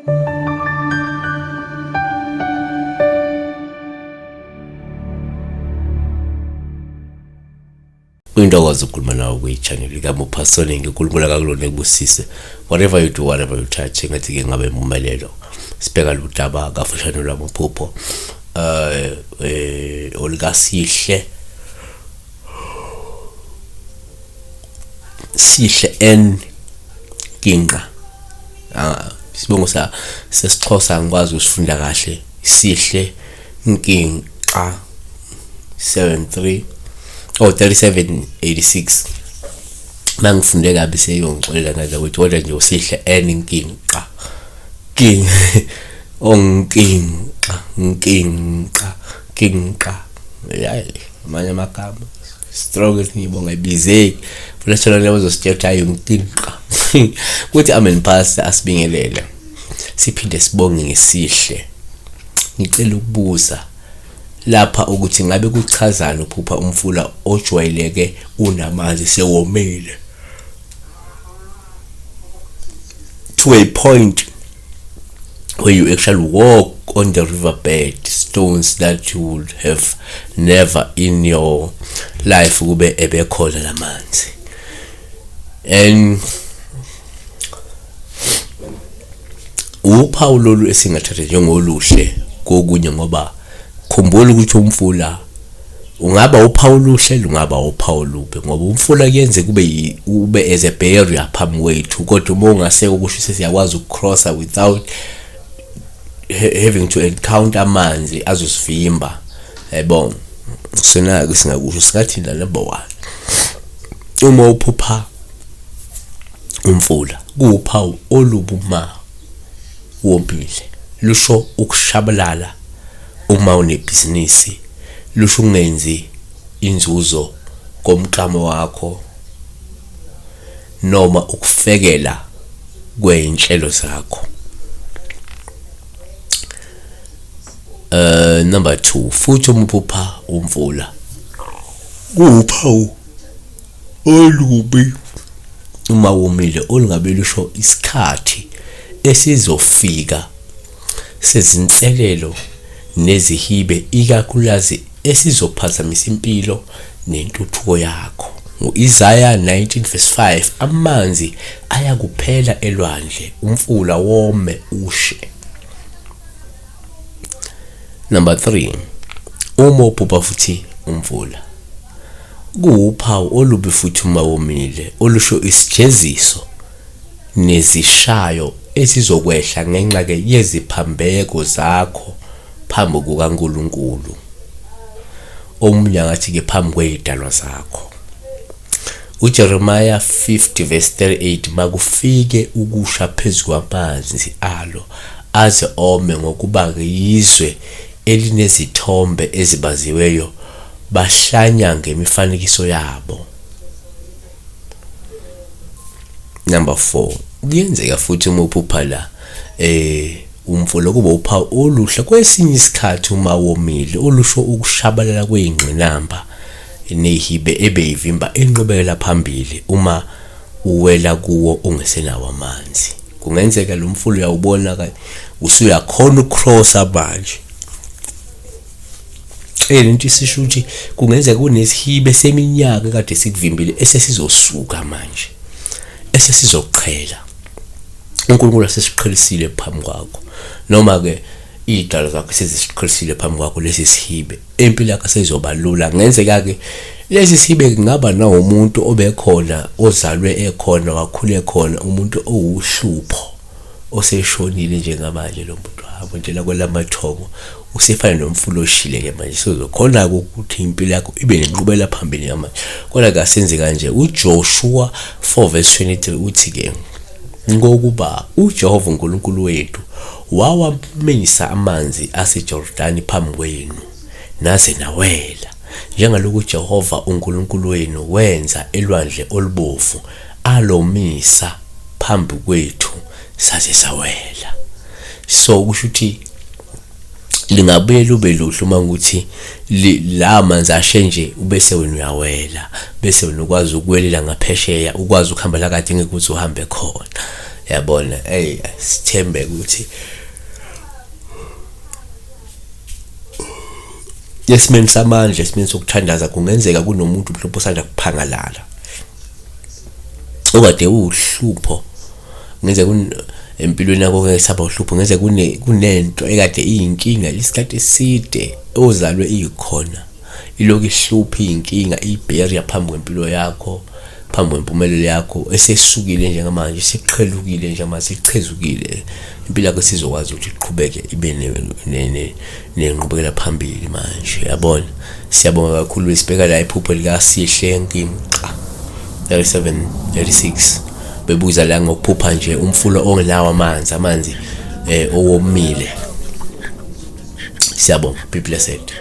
Uyintokozo ukukhuluma nawe kwi-channel likaMupasoni. Ngikhulumela kakulona ekubusise. Whatever you do, whatever you touch, ngathi-ke ngabe impumelelo. Sibheka ludaba kafushane lwamaphupho olukasihle N Kinqa. Sibongo sesixhosa angikwazi usifunda kahle. Sihle Nkinqa 3786. Mangifunde kabi seyongixolela ngaza ukuthi kodwa nje usihle Nkinqa Kinqa yayi manje amagama strong ngibonga ibizeki futhi sona lezo zosithetha yonkinqa kuthi amen pastor asibingelele siphinde sibonge ngesihle. Ngicela ukubuza lapha ukuthi ngabe kuchazana uphupha umfula ojwayeleke unamanzi sewomile to a point where you actually walk on the riverbed, stones that you would have never in your life kube ebekhona lamanzi. And uphawu lolu esingathatha njengoluhle kokunye ngoba khumbula ukuthi umfula ungaba uphawu luhle ungaba uphawu lubi ngoba umfula kuyenze ube as a barrier phambi kwethu kodwa uma ungaseke ukusho sesiyakwazi ukucrossa without having to encounter amanzi azosivimba. Yabona sena singakusho singathi la number 1 uma uphupha umfula kuwuphawu olubuma wompile lusho ukushabalala uma unebhizinisi lusho ungenzi inzuzo komqamo wakho noma ukufekela kweinhlelo zakho. Number 2 futhi umphupha umfula kuwuphawu olubi uma womile olungabe lusho isikhathi esizofika sezinselelo nezihibe ikakhulukazi esizophazamisa impilo nentuthuko yakho. Isaiah 19:5 amanzi ayakuphela elwandle umfula wome ushe. Number 3 uma uphupha futhi umfula kuwuphawu olubi futhi uma womile olusho isijeziso nezishayo esizokwehla ngenxa ke yeziphambeko zakho phambi kukaNkulunkulu omunye ngathi ke phambi kwezidalwa zakho. uJeremiah 50:38 makufike ukusha phezulu kwamanzi alo aze ome ngokuba yizwe elinezithombe ezibaziweyo bahlanya ngemifanekiso yabo. Number 4 kuyenzeka futhi uma uphupha la umfula kuba uphawu oluhle kwesinye isikhathi uma womile olusho ukushabalala kwezingqinamba nehibe ebeyivimba enqubekela phambili uma uwela kuwo ungesenawo amanzi. Kungenzeka lo mfula uyawubona ka usuyakhona ukucrossa manje. Lento isisho ukuthi kungenzeka kunesihibe seminyaka kade sikuvimbile esesizosuka manje esesizoqhela. uNkulunkulu asesiqhelisile phambi kwakho noma ke idala zakho sezisiqhelisile phambi kwakho lesi sihibe empilo yakho sezoba lula. Ngenzeka ke lesi sihibe kungaba na umuntu obekhona ozalwe ekhona wakhule khona umuntu owuhlupho oseshonile njengamanje lo muntu wabo njena kwelamathongo usefana nomfula oshile ke manje sozokhona ukuthi impilo yakho ibe nenqubela phambili yamanje. Kodwa kasenze kanje uJoshua 4:23 uthi ke ngokuba uJehova uNkulunkulu wethu wawamenyisa amanzi aseJordani phambi kwenu naze nawela njengalokhu Jehova uNkulunkulu wenu wenza elwandle olubovu alomisa phambi kwethu saze sawela. So kusho ukuthi lingabuye lube luhle uma ukuthi la manzi ashe nje ubese wena uyawela bese wena ukwazi ukwelela ngaphesheya ukwazi ukuhamba la kade ngeke uhambe khona. yabona. Sithembe ukuthi esimeni samanje, esimeni sokuthandaza, kungenzeka kunomuntu mhlawumbe osanda kuphangalala okade uhlupho, kungenzeka empilweni yakho ngesaba uhlupho, kungenzeka kunento ekade iyinkinga isikhathi eside ozalwe ikhona, ilokhu ihlupha iyinkinga, ibarrier phambi kwempilo yakho, phambi kwempumelelo yakho, esesukile njengamanje, siqhelukile nje manje, sichezukile, impilo yakho sizokwazi ukuthi iqhubeke ibe nenqubekela phambili manje, yabona. Siyabonga kakhulu, sibheka la iphupho lika Sihle Nkimqa 3736 bebuza la ngokuphupha nje umfula ongilawa amanzi owomile. Siyabonga, be blessed.